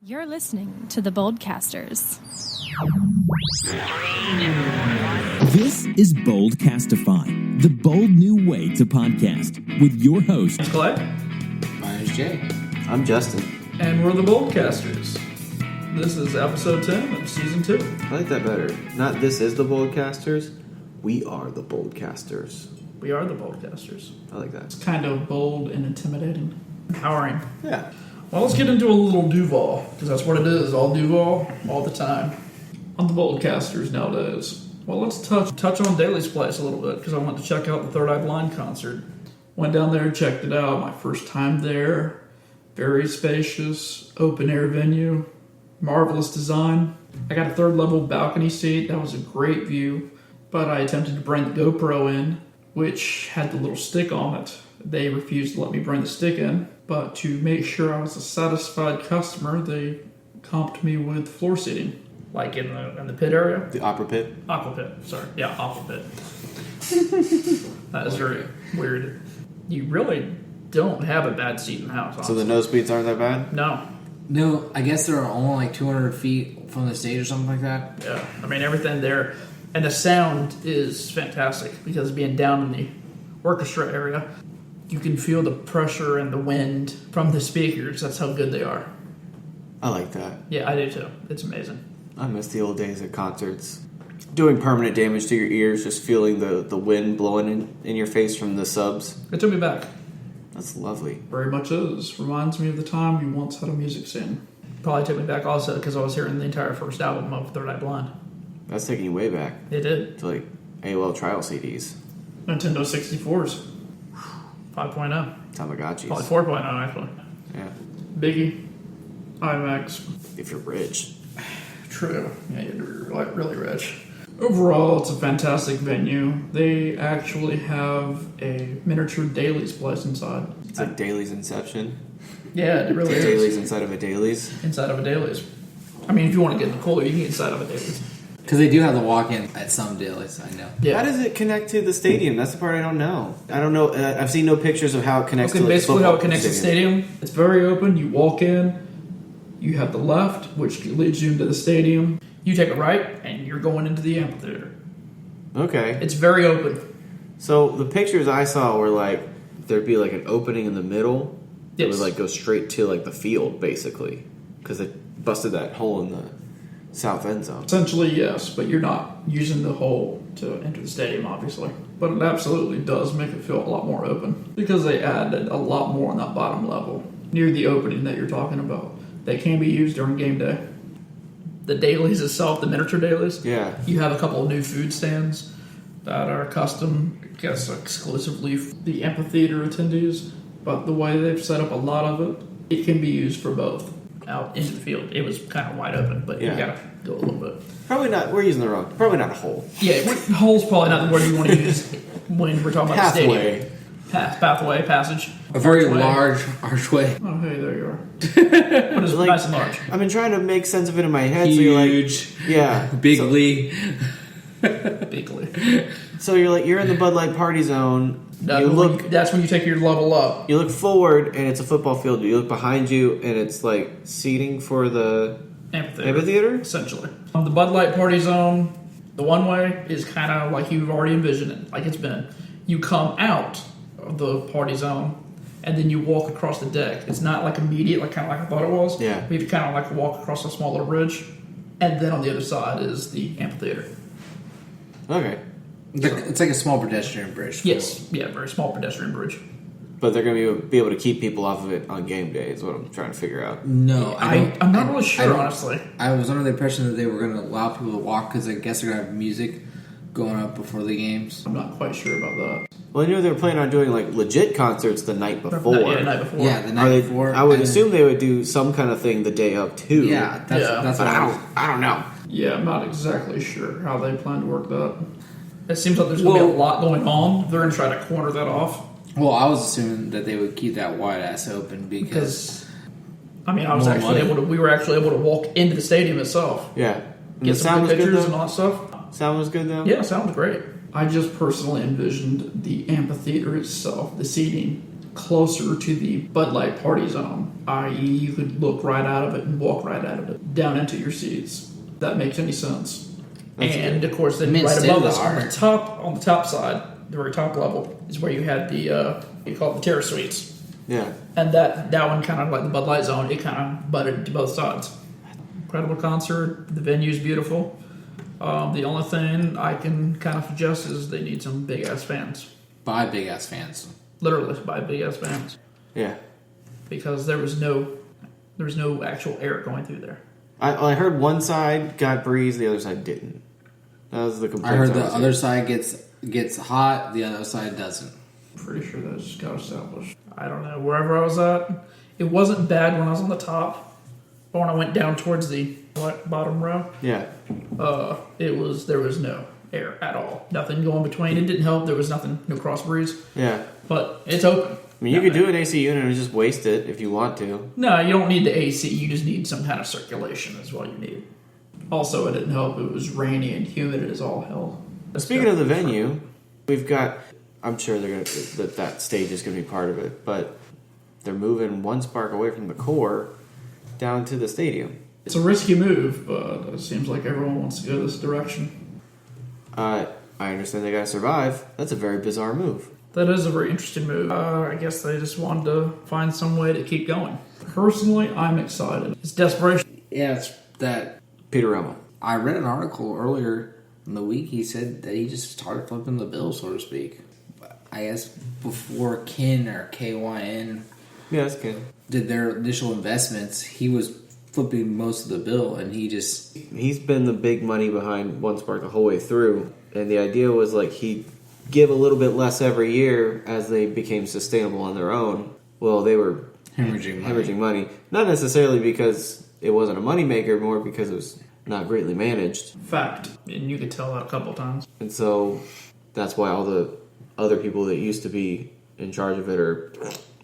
You're listening to the Boldcasters. This is Boldcastify, the bold new way to podcast, with your host, Clay. My name's Jay. I'm Justin. And we're the Boldcasters. This is episode 10 of season 2. I like that better. Not this is the Boldcasters. We are the Boldcasters. We are the Boldcasters. I like that. It's kind of bold and intimidating. Empowering. Yeah. Well, let's get into a little Duval, because that's what it is. All Duval, all the time. On the Boldcasters nowadays. Well, let's touch on Daly's place a little bit, because I went to check out the Third Eye Blind concert. Went down there, checked it out. My first time there. Very spacious, open-air venue. Marvelous design. I got a third-level balcony seat. That was a great view. But I attempted to bring the GoPro in, which had the little stick on it. They refused to let me bring the stick in. But to make sure I was a satisfied customer, they comped me with floor seating. Like in the pit area? The opera pit? Aqua pit, sorry. Yeah, aqua pit. That is very weird. You really don't have a bad seat in the house, honestly. So the nose speeds aren't that bad? No. No, I guess they're only like 200 feet from the stage or something like that. Yeah, I mean, everything there. And the sound is fantastic because being down in the orchestra area, you can feel the pressure and the wind from the speakers. That's how good they are. I like that. Yeah, I do too. It's amazing. I miss the old days at concerts. Doing permanent damage to your ears, just feeling the wind blowing in your face from the subs. It took me back. That's lovely. Very much is. Reminds me of the time you once had a music scene. Probably took me back also because I was hearing the entire first album of Third Eye Blind. That's taking you way back. It did. To like AOL trial CDs. Nintendo 64s. 5.0. Tamagotchis. Probably 4.0 actually. Yeah. Biggie. IMAX. If you're rich. True. Yeah, you'd be really rich. Overall, it's a fantastic venue. They actually have a miniature Daly's place inside. It's like Daly's Inception. Yeah, it really is. Daly's inside of a Daly's. Inside of a Daly's. I mean, if you want to get cooler, you can get inside of a Daly's. Because they do have the walk-in at some Dailies, I know. Yeah. How does it connect to the stadium? That's the part I don't know. I don't know. I've seen no pictures of how it connects to the basically how it football connects to the stadium. It's very open. You walk in. You have the left, which leads you into the stadium. You take a right, and you're going into the amphitheater. Okay. It's very open. So the pictures I saw were like there'd be like an opening in the middle. It would like go straight to like the field, basically, because it busted that hole in the south end zone. Essentially, yes, but you're not using the hole to enter the stadium, obviously. But it absolutely does make it feel a lot more open because they added a lot more on that bottom level near the opening that you're talking about. They can be used during game day. The Dailies itself, the miniature Dailies, Yeah. you have a couple of new food stands that are custom, I guess, exclusively for the amphitheater attendees. But the way they've set up a lot of it, it can be used for both. Out into the field, it was kind of wide open, but you gotta go a little bit. Probably not. We're using the wrong. Probably not a hole. Yeah, hole's probably not the word you want to use when we're talking about the stadium. Pathway, passage. A very archway. large archway. Oh, hey, there you are. What is Like, nice and large? I've been trying to make sense of it in my head. Huge. So you're like, yeah, Bigly. Bigly. So you're like, you're in the Bud Light party zone. That's when you take your level up. You look forward, and it's a football field. You look behind you, and it's like seating for the amphitheater? Essentially. The Bud Light party zone, the one way is kind of like you've already envisioned it, like it's been. You come out of the party zone, and then you walk across the deck. It's not like immediate, like kind of like I thought it was. Yeah. You have to kind of like walk across a small little bridge, and then on the other side is the amphitheater. Okay. It's like a small pedestrian bridge. Yes, yeah, very small pedestrian bridge. But they're going to be able to keep people off of it on game day is what I'm trying to figure out. No, I'm not really sure, honestly. I was under the impression that they were going to allow people to walk because I guess they're going to have music going up before the games. I'm not quite sure about that. Well, I knew they were planning on doing like legit concerts the night before. Yeah, the night before. Yeah, the night before. I would assume they would do some kind of thing the day of too. Yeah, that's But what I don't know. Yeah, I'm not exactly sure how they plan to work that. It seems like there's going to be a lot going on. They're going to try to corner that off. Well, I was assuming that they would keep that wide ass open because I mean, we were actually able to walk into the stadium itself. Yeah. And Get the some sound was good good pictures though? and all that stuff. Sound was good though? Yeah, sound was great. I just personally envisioned the amphitheater itself, the seating, closer to the Bud Light party zone, i.e. you could look right out of it and walk right out of it down into your seats. If that makes any sense. And of course, then right above us on the top side, the very top level, is where you had the you call it the terrace suites. Yeah. And that one kind of like the Bud Light zone, it kind of butted to both sides. Incredible concert. The venue's beautiful. The only thing I can kind of suggest is they need some big ass fans. Buy big ass fans. Literally buy big ass fans. Yeah. Because there was no actual air going through there. I heard one side got breeze, the other side didn't. That was the complaint. I heard the other side gets hot, the other side doesn't. Pretty sure that just got established. I don't know. Wherever I was at, it wasn't bad when I was on the top. But when I went down towards the bottom row, yeah, there was no air at all. Nothing going between. It didn't help. There was nothing, no cross breeze. Yeah, but it's open. I mean, you could do an AC unit and just waste it if you want to. No, you don't need the AC. You just need some kind of circulation. Is what you need. Also, it didn't help. It was rainy and humid as all hell. Speaking of the venue, we've got. I'm sure they're gonna that stage is gonna be part of it, but they're moving one spark away from the core down to the stadium. It's a risky move, but it seems like everyone wants to go this direction. I understand they gotta survive. That's a very bizarre move. That is a very interesting move. I guess they just wanted to find some way to keep going. Personally, I'm excited. It's desperation. Yeah, it's that. Peter Romo. I read an article earlier in the week. He said that he just started flipping the bill, so to speak. I guess before Ken or KYN that's Ken. Did their initial investments, he was flipping most of the bill, and he's been the big money behind One Spark the whole way through, and the idea was like he'd give a little bit less every year as they became sustainable on their own. Well, they were hemorrhaging money, not necessarily because it wasn't a moneymaker, more because it was not greatly managed. Fact, and you could tell that a couple of times. And so that's why all the other people that used to be in charge of it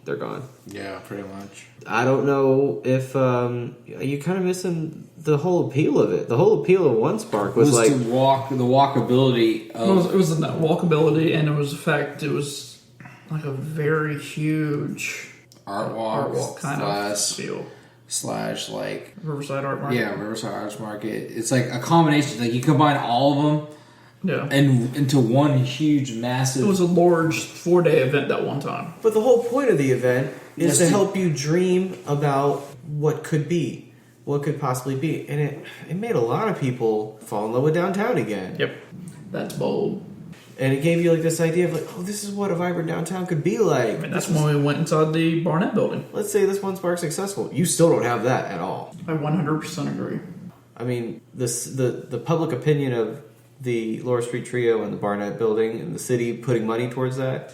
they're gone. Yeah, pretty much. I don't know if you're kind of missing the whole appeal of it. The whole appeal of One Spark was like the walkability. It was the walkability, and it was the fact it was like a very huge art walk kind of feel. / like Riverside Art Market. Yeah, Riverside Arts Market. It's like a combination. Like you combine all of them. Yeah. And into one huge, massive... It was a large 4-day event that one time. But the whole point of the event is to help you dream about what could be, what could possibly be. And it made a lot of people fall in love with downtown again. Yep. That's bold. And it gave you like this idea of like, oh, this is what a vibrant downtown could be like. I mean, that's when we went inside the Barnett building. Let's say this One Spark's successful. You still don't have that at all. I 100% agree. I mean, the public opinion of the Laura Street Trio and the Barnett building and the city putting money towards that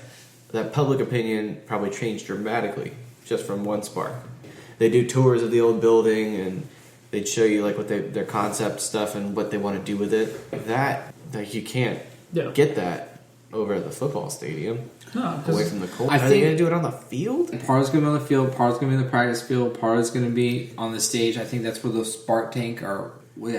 public opinion probably changed dramatically just from One Spark. They do tours of the old building and they'd show you like what their concept stuff and what they want to do with it. Like you can't get that over at the football stadium. No, away from the court. Are they going to do it on the field? Part is going to be on the field, part is going to be in the practice field, part is going to be on the stage. I think that's where the Spark Tank are.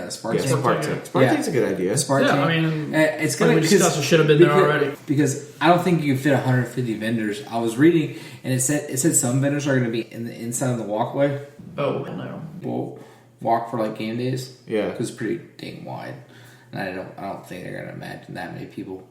Spark Tank. Spark Tank's a good idea. Spark Tank. I mean, it's going to we discussed it should have been there already. Because I don't think you can fit 150 vendors. I was reading, and it said some vendors are going to be in the inside of the walkway. Oh no! We'll walk for like game days. Yeah, because it's pretty dang wide, and I don't think they're going to imagine that many people.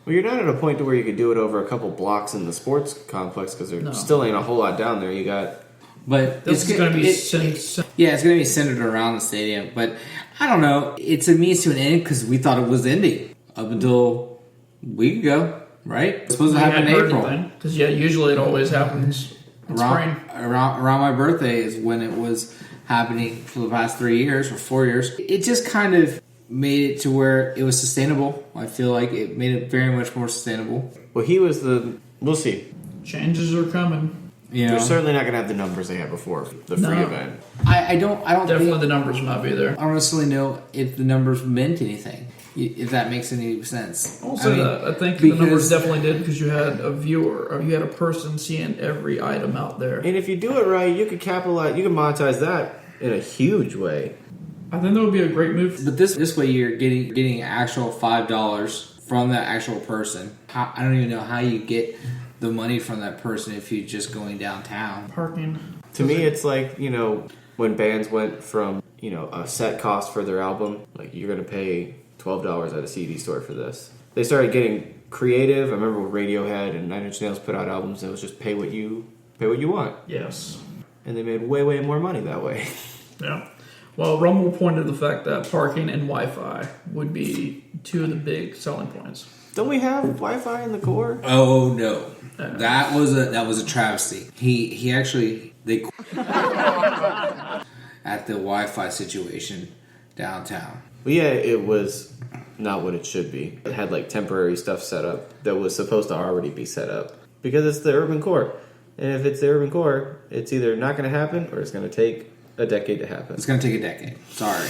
Well, you're not at a point to where you could do it over a couple blocks in the sports complex because there still ain't a whole lot down there. You got. But it's going to be it's going to be centered around the stadium. But I don't know. It's a means to an end because we thought it was ending up until a week ago, right? It's supposed to happen in April. Because usually it always happens in spring. Around my birthday is when it was happening for the past 3 years or 4 years. It just kind of made it to where it was sustainable. I feel like it made it very much more sustainable. Well, he was we'll see. Changes are coming. They're certainly not going to have the numbers they had before the free event. I don't definitely think the numbers will not be there. I don't necessarily know if the numbers meant anything. If that makes any sense. I'll say that. I think the numbers definitely did because you had a viewer or you had a person seeing every item out there. And if you do it right, you could capitalize. You can monetize that in a huge way. I think that would be a great move. But this way, you're getting actual $5 from that actual person. I don't even know how you get the money from that person if you're just going downtown. Parking. To me, it's like, when bands went from, a set cost for their album, like you're going to pay $12 at a CD store for this. They started getting creative. I remember when Radiohead and 9 Inch Nails put out albums, it was just pay what you want. Yes. And they made way, way more money that way. Yeah. Well, Rumble pointed to the fact that parking and Wi-Fi would be two of the big selling points. Don't we have Wi-Fi in the core? Oh no, that was a travesty. He actually at the Wi-Fi situation downtown. Well, yeah, it was not what it should be. It had like temporary stuff set up that was supposed to already be set up because it's the urban core. And if it's the urban core, it's either not going to happen or it's going to take a decade to happen. It's going to take a decade. Sorry.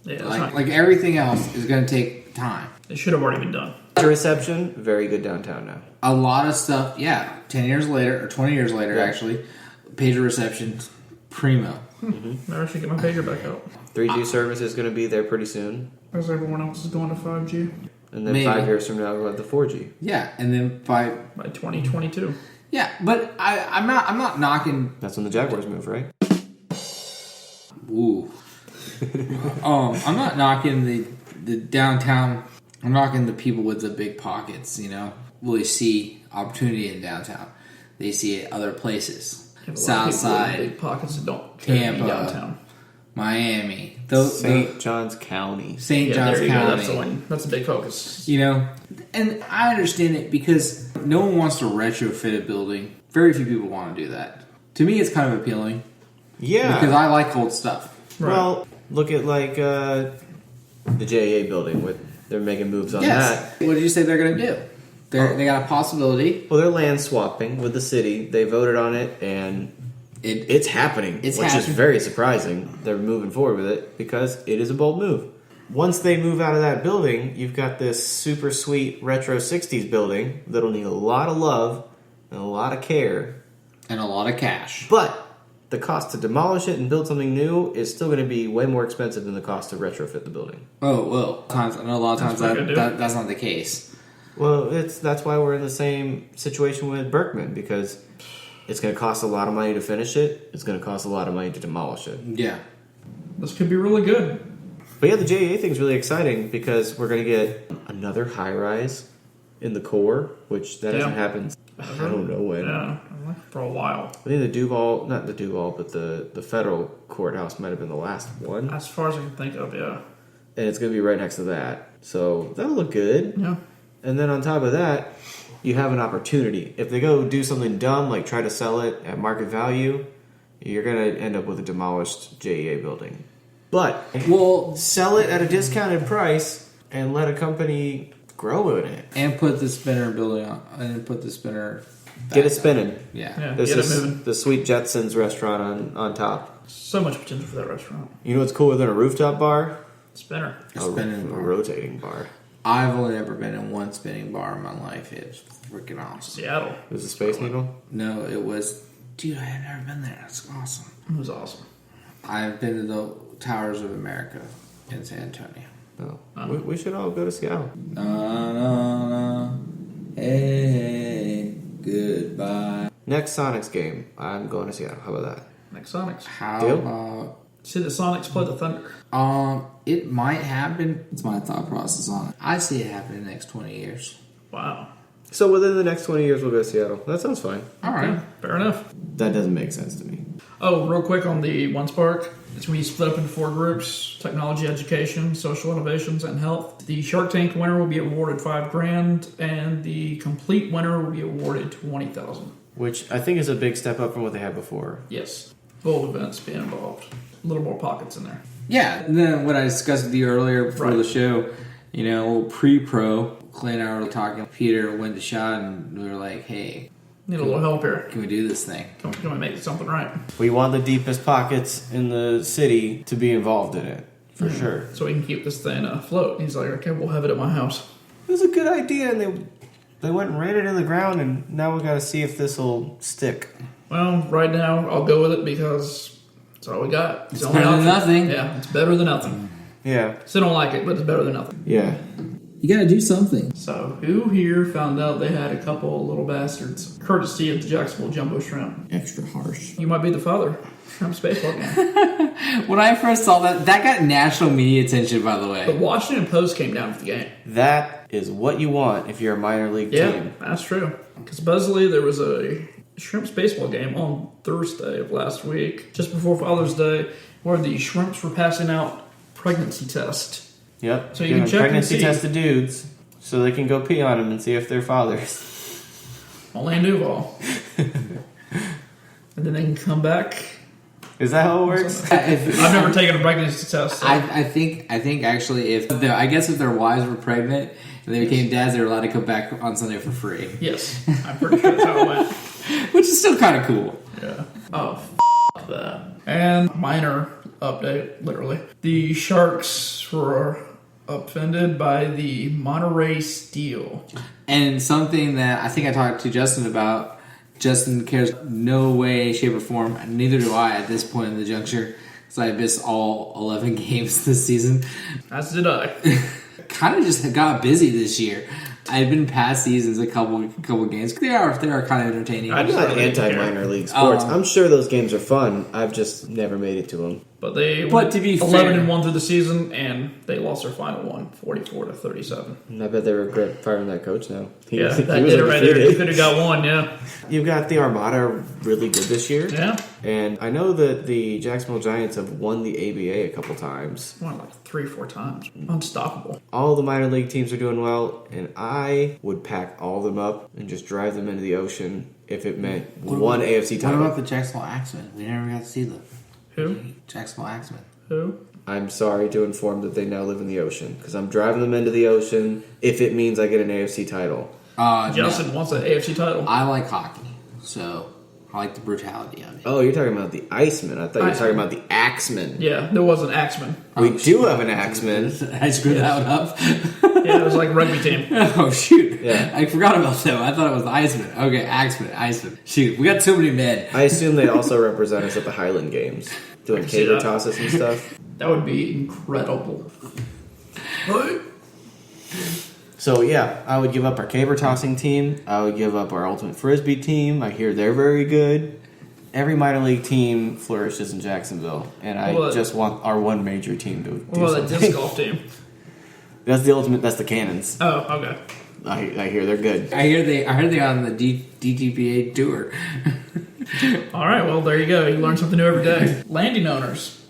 Yeah, like everything else is going to take time. It should have already been done. Reception, very good downtown now. A lot of stuff, 10 years later, or 20 years later, actually, pager reception, primo. Maybe I should get my pager back out. 3G service is going to be there pretty soon. As everyone else is going to 5G. And then Maybe. 5 years from now, we'll have the 4G. Yeah, and then by 2022. Yeah, but I'm not knocking. That's when the Jaguars move, right? Ooh. I'm not knocking the downtown. I'm knocking the people with the big pockets. Really see opportunity in downtown. They see it other places. South Side, big pockets that don't care to be Tampa, downtown. Miami, St. John's County. St. Yeah, John's there you County. go. That's the one. That's a big focus. And I understand it because no one wants to retrofit a building. Very few people want to do that. To me, it's kind of appealing. Yeah. Because I like old stuff. Right. Well, look at like the JA building. They're making moves on that. What did you say they're going to do? They got a possibility. Well, they're land swapping with the city. They voted on it, and it's happening, which is very surprising. They're moving forward with it because it is a bold move. Once they move out of that building, you've got this super sweet retro 60s building that'll need a lot of love and a lot of care. And a lot of cash. But the cost to demolish it and build something new is still going to be way more expensive than the cost to retrofit the building. Oh, well. I know a lot of times that's not the case. Well, that's why we're in the same situation with Berkman, because it's going to cost a lot of money to finish it. It's going to cost a lot of money to demolish it. Yeah. This could be really good. But yeah, the JA thing's really exciting because we're going to get another high-rise in the core, which that hasn't happened. I don't know when. Yeah, for a while. I think the Duval, not the Duval, but the federal courthouse might have been the last one. As far as I can think of, yeah. And it's going to be right next to that. So that'll look good. Yeah. And then on top of that, you have an opportunity. If they go do something dumb, like try to sell it at market value, you're going to end up with a demolished JEA building. But, sell it at a discounted price and let a company grow in it. And put the spinner building on. And put the spinner... Get it spinning. Yeah. There's get it moving. the Sweet Jetsons restaurant on top. So much potential for that restaurant. You know what's cooler than a rooftop bar? Spinner. A spinning bar. Rotating bar. I've only ever been in one spinning bar in my life. It's freaking awesome. Seattle. It was a Space Needle? No, it was... Dude, I had never been there. It's awesome. It was awesome. I've been to the Towers of America in San Antonio. No. We should all go to Seattle. No, hey, goodbye. Next Sonics game, I'm going to Seattle. How about that? Next Sonics. How Deal? about... See the Sonics play the Thunder. It might happen. It's my thought process on it. I see it happen in the next 20 years. Wow. So within the next 20 years, we'll go to Seattle. That sounds fine. All right. Okay, fair enough. That doesn't make sense to me. Oh, real quick on the One Spark. It's going to be split up into 4 groups: technology, education, social innovations, and health. The Shark Tank winner will be awarded $5,000, and the complete winner will be awarded $20,000. Which I think is a big step up from what they had before. Yes, bold events being involved. A little more pockets in there. Yeah, and then what I discussed with you earlier before the show, pre-pro, Clay and I were talking. Peter went to shot, and we were like, hey, Need a little help here. can we do this thing? Can we make something right? We want the deepest pockets in the city to be involved in it, for sure. So we can keep this thing afloat. He's like, okay, we'll have it at my house. It was a good idea, and they went and ran it in the ground, and now we got to see if this will stick. Well, right now, I'll go with it because it's all we got. It's the only better than option. nothing. Yeah, it's better than nothing. Yeah. Still don't like it, but it's better than nothing. Yeah. You gotta do something. So, who here found out they had a couple of little bastards, courtesy of the Jacksonville Jumbo Shrimp? Extra harsh. You might be the father. Shrimp's baseball game. When I first saw that got national media attention, by the The way. Washington Post came down for the game. That is what you want if you're a minor league Yeah, team. that's true. Because supposedly there was a Shrimps baseball game on Thursday of last week, just before Father's Day, where the Shrimps were passing out pregnancy tests. Yep. So you can check and pregnancy see. test the dudes so they can go pee on them and see if they're fathers. Only in Duval. And then they can come back. Is that how it works? I've never taken a pregnancy test. So. I think actually if their wives were pregnant and they became dads, they were allowed to come back on Sunday for free. Yes, I'm pretty sure that's how it went. Which is still kind of cool. Yeah. Oh, that. And minor update, literally. The Sharks were offended by the Monterey Steel. And something that I think I talked to Justin about. Justin cares no way, shape, or form. Neither do I at this point in the juncture, because I missed all 11 games this season. As did I. Kind of just got busy this year. I've been past seasons a couple games. They are kind of entertaining. I'm not anti-minor league sports. I'm sure those games are fun. I've just never made it to them. But they But to be 11-1 through the season, and they lost their final one, 44-37. And I bet they regret firing that coach now. Yeah, that did it right there. You could have got one, yeah. You've got the Armada really good this year. Yeah. And I know that the Jacksonville Giants have won the ABA a couple times. Won like 3-4 times. Unstoppable. All the minor league teams are doing well, and I would pack all of them up and just drive them into the ocean if it meant one AFC What title. about the Jacksonville Axemen? We never got to see them. Who? Jacksonville Axemen. Who? I'm sorry to inform that they now live in the ocean because I'm driving them into the ocean if it means I get an AFC title. Justin wants an AFC title. I like hockey, so I like the brutality of it. Oh, you're talking about the Iceman. I thought you were talking about the Axeman. Yeah, there was an Axeman. We do have an Axeman. I screwed that one up. Yeah, it was like a rugby team. Oh, shoot. Yeah. I forgot about them. I thought it was the Iceman. Okay, Iceman. Shoot, we got too many men. I assume they also represent us at the Highland Games, doing see caber that. tosses and stuff. That would be incredible. Right? So yeah, I would give up our caber tossing team. I would give up our ultimate frisbee team. I hear they're very good. Every minor league team flourishes in Jacksonville, and I just want our one major team to do What about that something. disc golf team? That's the ultimate. That's the Cannons. Oh, okay. I hear they're good. I heard they on the DGPA tour. All right, well, there you go. You learn something new every day. Landing owners.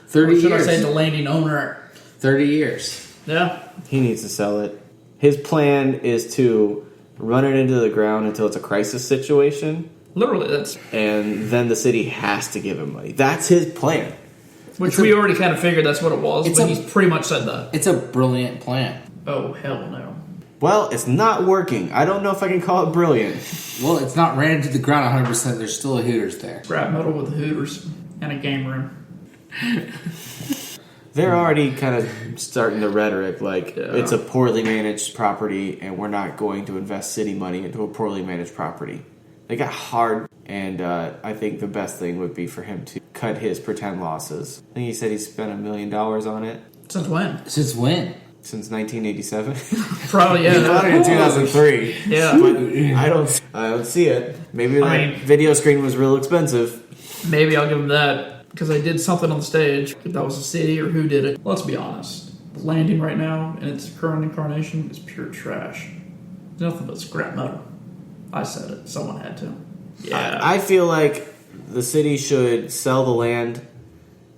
30 Or should years. I say the landing owner? 30 years. Yeah. He needs to sell it. His plan is to run it into the ground until it's a crisis situation, Literally, that's... and then the city has to give him money. That's his plan. Which we already kind of figured that's what it was, It's but a- he's pretty much said that. It's a brilliant plan. Oh, hell no. Well, it's not working. I don't know if I can call it brilliant. Well, it's not ran into the ground 100%. There's still a Hooters there. Scrap metal with the Hooters and a game room. They're already kind of starting the rhetoric like Yeah. it's a poorly managed property and we're not going to invest city money into a poorly managed property. They got hard, and I think the best thing would be for him to cut his pretend losses. I think he said he spent $1 million on it Since when? Since when? since 1987. Probably, He bought it yeah. in 2003. Yeah. But I don't see it. Maybe that video screen was real expensive. Maybe I'll give him that. Because I did something on the stage. If that was the city or who did it. Let's be honest. The landing right now in its current incarnation is pure trash. Nothing but scrap metal. I said it. Someone had to. Yeah. I feel like the city should sell the land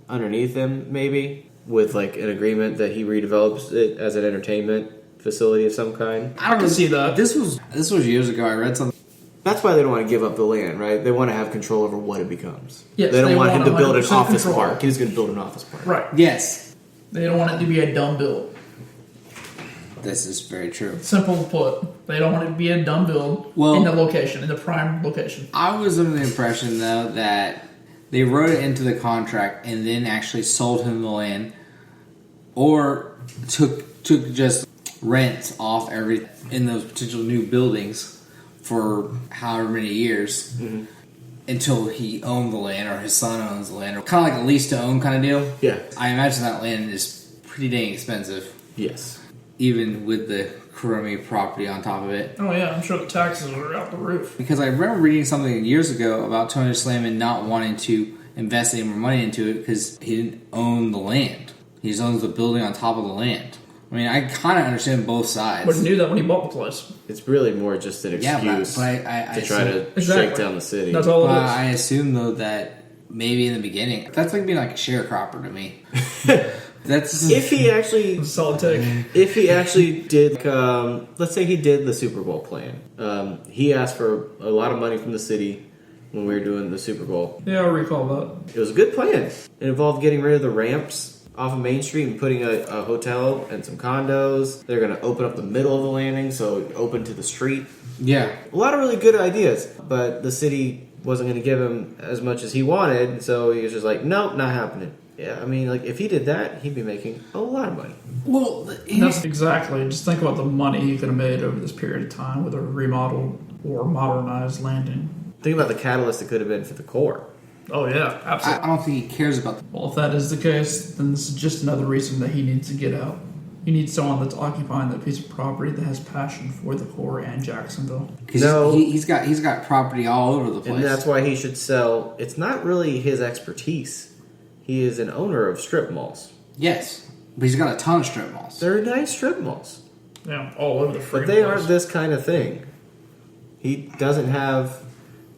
underneath him, maybe, with like an agreement that he redevelops it as an entertainment facility of some kind. I don't can see that. This was years ago. I read something. That's why they don't want to give up the land, right? They want to have control over what it becomes. Yes, they don't they want him want to build an 100% office control. park. He's going to build an office park. Right. Yes. They don't want it to be a dumb build. This is very true. Simple put. They don't want it to be a dumb build Well- in the location, in the prime location. I was under the impression, though, that they wrote it into the contract and then actually sold him the land, or took just rents off in those potential new buildings for however many years until he owned the land or his son owns the land, or kind of like a lease to own kind of deal. Yeah. I imagine that land is pretty dang expensive. Yes. even with the crummy property on top of it. Oh yeah, I'm sure the taxes are out the roof. Because I remember reading something years ago about Tony Slamman not wanting to invest any more money into it because he didn't own the land. He just owns the building on top of the land. I mean, I kind of understand both sides. But he knew that when he bought the place. It's really more just an excuse but I to try to shake down the city. That's all it is. I assume, though, that maybe in the beginning, that's like being like a sharecropper to me. That's if he actually solid take. If he actually did, let's say he did the Super Bowl plan. He asked for a lot of money from the city when we were doing the Super Bowl. Yeah, I recall that. It was a good plan. It involved getting rid of the ramps off of Main Street and putting a hotel and some condos. They're going to open up the middle of the landing so it open to the street. Yeah. A lot of really good ideas, but the city wasn't going to give him as much as he wanted, so he was just like, nope, not happening. Yeah, I mean, like, if he did that, he'd be making a lot of money. Well, that's exactly. Just think about the money he could have made over this period of time with a remodeled or modernized landing. Think about the catalyst it could have been for the core. Oh, yeah, absolutely. I don't think he cares about Well, if that is the case, then this is just another reason that he needs to get out. You need someone that's occupying that piece of property that has passion for the core and Jacksonville. Because he's got property all over the place. And that's why he should sell. It's not really his expertise. He is an owner of strip malls. Yes, but he's got a ton of strip malls. They're nice strip malls. Yeah, all over the freaking But they place. aren't this kind of thing. He doesn't have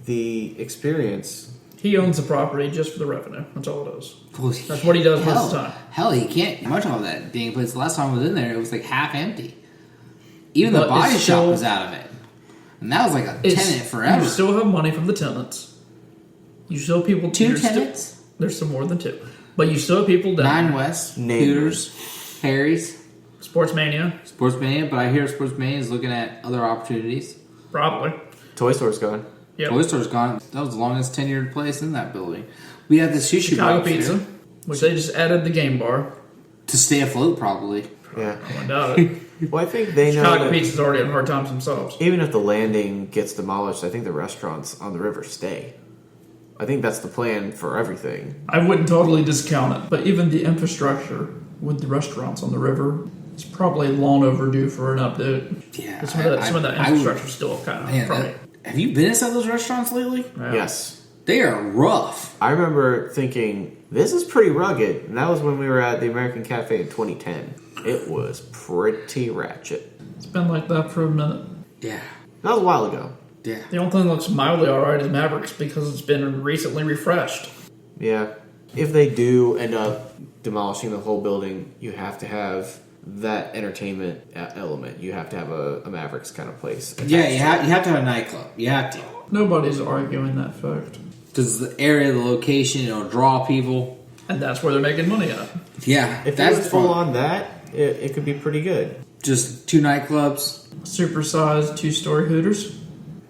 the experience. He owns the property just for the revenue. That's all it is. Well, That's what he does most of the time. Hell, he can't much of that dang place. The last time I was in there, it was like half empty. Even the But body it's shop still- was out of it. And that was like a tenant forever. You still have money from the tenants. You still have people... Two there's tenants? Still, there's some more than two. But you still have people down. Nine West, Hooters, Harry's, Sportsmania. Sportsmania, but I hear Sportsmania is looking at other opportunities. Probably. Toy Store's gone. Yep. Toy Store's gone. That was the longest tenured place in that building. We had the sushi Chicago bar Pizza, upstairs. which they just added the game bar. To stay afloat, probably. Yeah. I doubt it. Well, I think they know Chicago that Pizza's already on hard times themselves. even if the landing gets demolished, I think the restaurants on the river stay. I think that's the plan for everything. I wouldn't totally discount it, but even the infrastructure with the restaurants on the river is probably long overdue for an update. Yeah. Some of that infrastructure is still kind of crummy. Have you been inside those restaurants lately? Yeah. Yes. They are rough. I remember thinking, this is pretty rugged. And that was when we were at the American Cafe in 2010. It was pretty ratchet. It's been like that for a minute. Yeah. That was a while ago. Yeah. The only thing that looks mildly alright is Mavericks because it's been recently refreshed. Yeah. If they do end up demolishing the whole building, you have to have that entertainment element. You have to have a Mavericks kind of place. Yeah, you have to have a nightclub. You have to. Nobody's arguing that fact. Because the area, the location, it'll draw people. And that's where they're making money at. Yeah. If that's it was full fun. on that, it could be pretty good. Just 2 nightclubs. Supersized 2-story Hooters.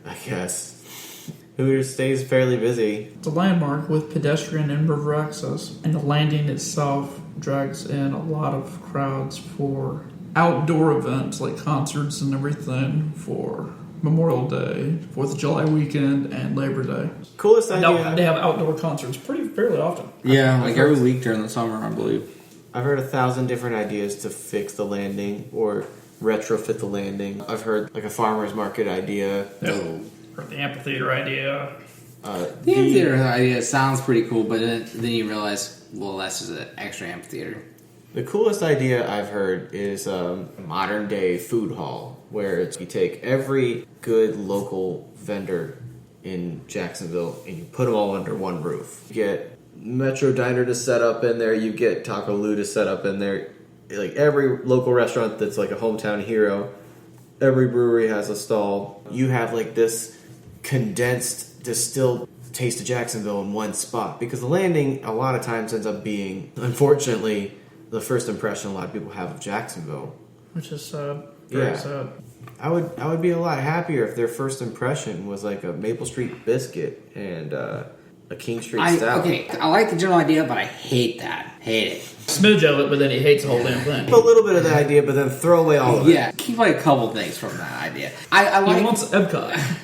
I guess. Hooters stays fairly busy. It's a landmark with pedestrian and river access, and the landing itself drags in a lot of crowds for outdoor events like concerts and everything for Memorial Day, 4th of July weekend, and Labor Day. Coolest idea. They have outdoor concerts fairly often. Yeah, like every week during the summer, I believe. I've heard 1,000 different ideas to fix the landing or retrofit the landing. I've heard like a farmer's market idea. Or the amphitheater idea. The amphitheater idea sounds pretty cool, but then you realize, well, that's just an extra amphitheater. The coolest idea I've heard is a modern day food hall where you take every good local vendor in Jacksonville and you put them all under one roof. You get Metro Diner to set up in there, you get Taco Lu to set up in there. Like every local restaurant that's like a hometown hero, every brewery has a stall. You have like this condensed, distilled taste of Jacksonville in one spot. Because the landing a lot of times ends up being, unfortunately, the first impression a lot of people have of Jacksonville. Which is sad. Very sad. I would be a lot happier if their first impression was like a Maple Street biscuit and a King Street stout. Okay, I like the general idea, but I hate that. Hate it. Smidge of it, but then he hates the whole damn thing. A little bit of the idea, but then throw away all of it. Yeah, keep like a couple things from that idea. I like. He wants Epcot.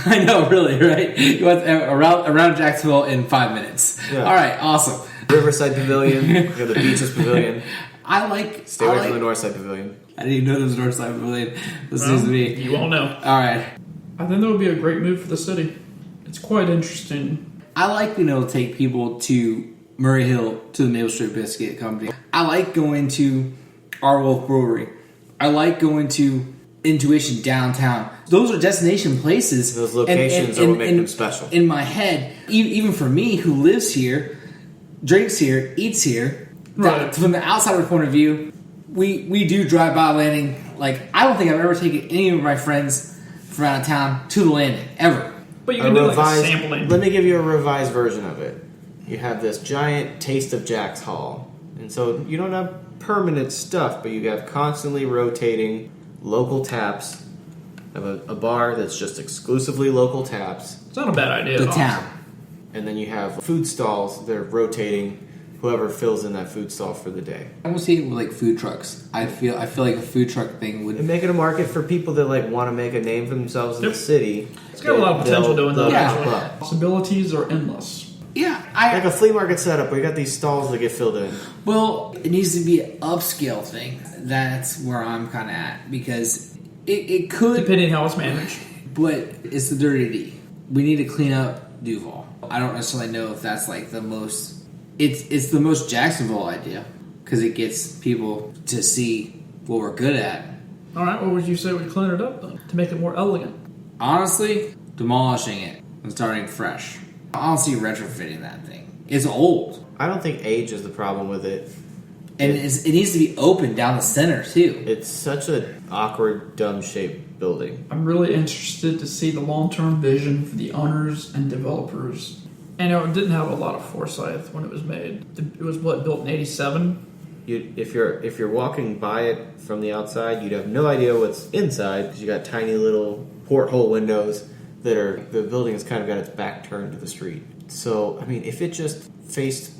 I know, really, right? He wants around Jacksonville in 5 minutes. Yeah. All right, awesome. Riverside Pavilion, the Beaches Pavilion. I like. Stay away from the Northside Pavilion. I didn't even know there was a north side of the lane. This is me. You won't know. All right. I think that would be a great move for the city. It's quite interesting. I like being able to take people to Murray Hill, to the Maple Street Biscuit Company. I like going to Our Wolf Brewery. I like going to Intuition downtown. Those are destination places. Those locations are what make them special. In my head, even for me who lives here, drinks here, eats here, right. From the outsider point of view, we do drive by Landing. Like, I don't think I've ever taken any of my friends from out of town to the Landing, ever. But you can do like a sampling. Let me give you a revised version of it. You have this giant Taste of Jack's Hall. And so you don't have permanent stuff, but you have constantly rotating local taps. You have a bar that's just exclusively local taps. It's not a bad idea. The town. And then you have food stalls that are rotating whoever fills in that food stall for the day. I almost see it with like food trucks. I feel like a food truck thing would And make it a market for people that like want to make a name for themselves in the city. It's got a lot of potential doing that. Yeah. Possibilities are endless. Yeah, like a flea market setup where you got these stalls that get filled in. Well, it needs to be an upscale thing. That's where I'm kind of at because it could, depending how it's managed. But it's the dirty D. We need to clean up Duval. I don't necessarily know if that's like the most. It's the most Jacksonville idea because it gets people to see what we're good at. All right, what would you say we clean it up then to make it more elegant? Honestly, demolishing it and starting fresh. I don't see retrofitting that thing. It's old. I don't think age is the problem with it. And it needs to be open down the center, too. It's such an awkward, dumb-shaped building. I'm really interested to see the long-term vision for the owners and developers. And it didn't have a lot of foresight when it was made. It was, built in 87? If you're walking by it from the outside, you'd have no idea what's inside because you got tiny little porthole windows the building has kind of got its back turned to the street. So, I mean, if it just faced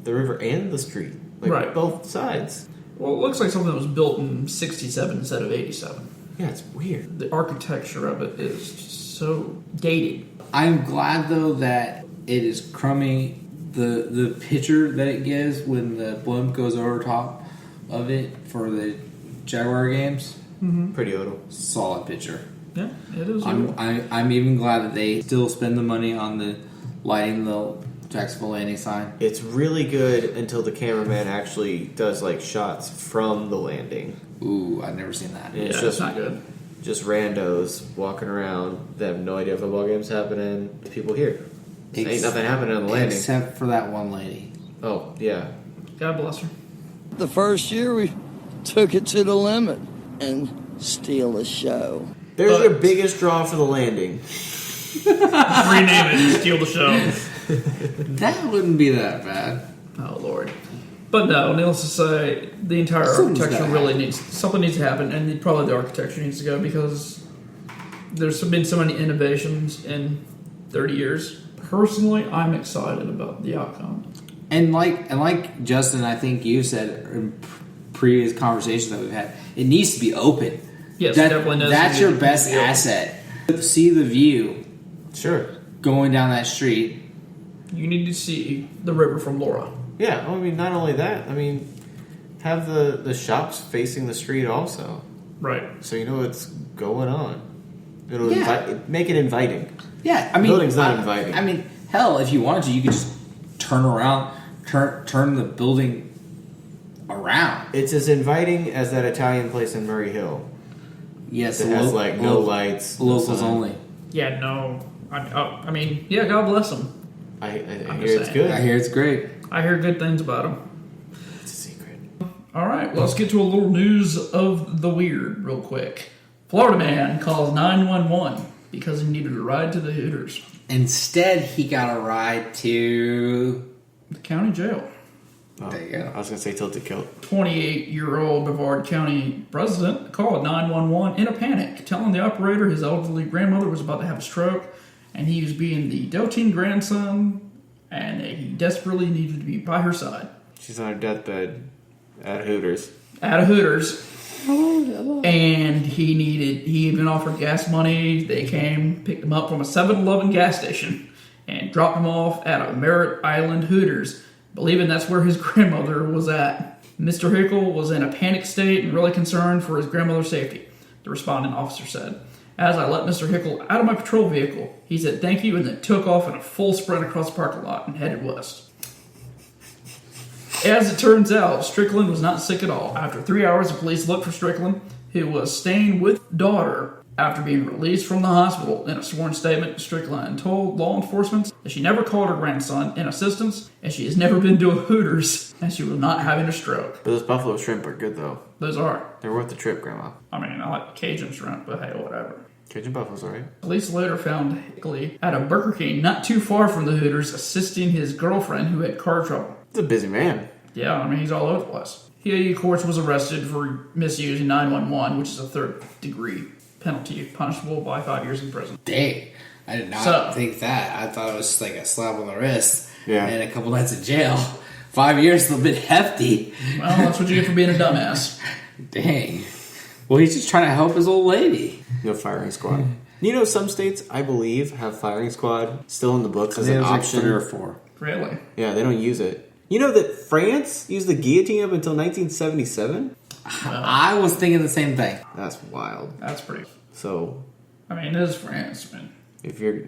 the river and the street, like right. both sides. Well, it looks like something that was built in 67 instead of 87. Yeah, it's weird. The architecture of it is just so dated. I'm glad, though, that it is crummy. The picture that it gives when the blimp goes over top of it for the Jaguar games. Mm-hmm. Pretty odal. Solid picture. Yeah, it is. I'm even glad that they still spend the money on the lighting the Jacksonville Landing sign. It's really good until the cameraman actually does like shots from the landing. Ooh, I've never seen that. And it's not good. Just randos walking around. They have no idea football game's happening. People here. Ain't nothing happening on the landing. Except for that one lady. Oh, yeah. God bless her. The first year we took it to the limit and steal a show. There's your biggest draw for the landing. Rename it and steal the show. That wouldn't be that bad. Oh, Lord. But no, needless to say, the entire architecture really needs to happen, and probably the architecture needs to go because there's been so many innovations in 30 years. Personally, I'm excited about the outcome. And like Justin, I think you said in previous conversations that we've had, it needs to be open. Yes, it definitely does. That's your best asset. See the view. Sure. Going down that street. You need to see the river from Laura. Yeah, I mean, not only that, I mean, have the shops facing the street also. Right. So you know what's going on. It'll make it inviting. Yeah, I mean, the building's not inviting. I mean, hell, if you wanted to, you could just turn around, turn the building around. It's as inviting as that Italian place in Murray Hill. Yes, it has like no lights, locals only. Yeah, no. I mean, yeah, God bless them. I hear it's good. I hear it's great. I hear good things about them. It's a secret. All right, well, let's get to a little news of the weird real quick. Florida man calls 911 because he needed a ride to the Hooters. Instead, he got a ride to the county jail. Oh, there you go. I was going to say tilted kilt. 28-year-old Brevard County resident called 911 in a panic, telling the operator his elderly grandmother was about to have a stroke, and he was being the doting grandson, and he desperately needed to be by her side. She's on her deathbed at Hooters. At a Hooters. And he even offered gas money. They came, picked him up from a 7-Eleven gas station, and dropped him off at a Merritt Island Hooters, believing that's where his grandmother was at. Mr. Hickle was in a panicked state and really concerned for his grandmother's safety, the responding officer said. As I let Mr. Hickle out of my patrol vehicle, he said thank you and then took off in a full sprint across the parking lot and headed west. As it turns out, Strickland was not sick at all. After 3 hours, the police looked for Strickland, who was staying with daughter after being released from the hospital. In a sworn statement, Strickland told law enforcement that she never called her grandson in assistance, and she has never been to a Hooters, and she was not having a stroke. But those buffalo shrimp are good, though. Those are. They're worth the trip, Grandma. I mean, I like Cajun shrimp, but hey, whatever. Cajun buffalo's alright. Police later found Hickley at a Burger King not too far from the Hooters, assisting his girlfriend who had car trouble. He's a busy man. Yeah, I mean, he's all over the place. He, of course, was arrested for misusing 911, which is a third-degree penalty, punishable by 5 years in prison. Dang. I did not think that. I thought it was just like a slap on the wrist and a couple nights in jail. 5 years is a little bit hefty. Well, that's what you get for being a dumbass. Dang. Well, he's just trying to help his old lady. No firing squad. You know, some states, I believe, have firing squad still in the books as an option. Like 3 or 4. Really? Yeah, they don't use it. You know that France used the guillotine up until 1977? I was thinking the same thing. That's wild. That's pretty... So... I mean, it is France, man. If you're,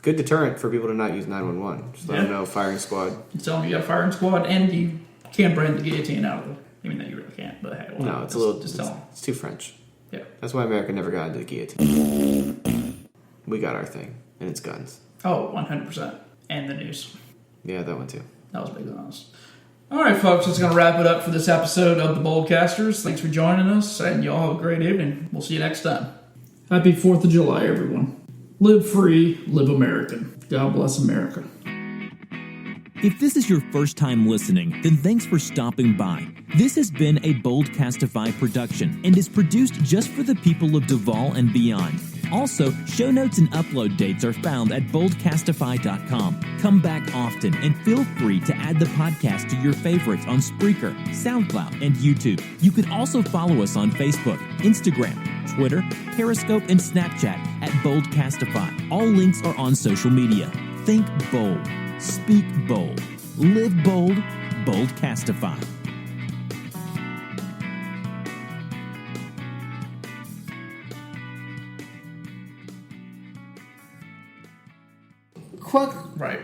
good deterrent for people to not use 911. Just let them know firing squad. You tell them you got a firing squad and you can't brand the guillotine out of it. I mean, that you really can't, but hey, well, no, it's a little... Just tell them. It's too French. Yeah. That's why America never got into the guillotine. We got our thing, and it's guns. Oh, 100%. And the news. Yeah, that one too. That was big on us. All right, folks, that's going to wrap it up for this episode of the Boldcasters. Thanks for joining us, and y'all have a great evening. We'll see you next time. Happy 4th of July, everyone. Live free, live American. God bless America. If this is your first time listening, then thanks for stopping by. This has been a Boldcastify production and is produced just for the people of Duval and beyond. Also, show notes and upload dates are found at boldcastify.com. Come back often and feel free to add the podcast to your favorites on Spreaker, SoundCloud, and YouTube. You can also follow us on Facebook, Instagram, Twitter, Periscope, and Snapchat at Boldcastify. All links are on social media. Think bold. Speak bold. Live bold. Boldcastify. Quick. Right.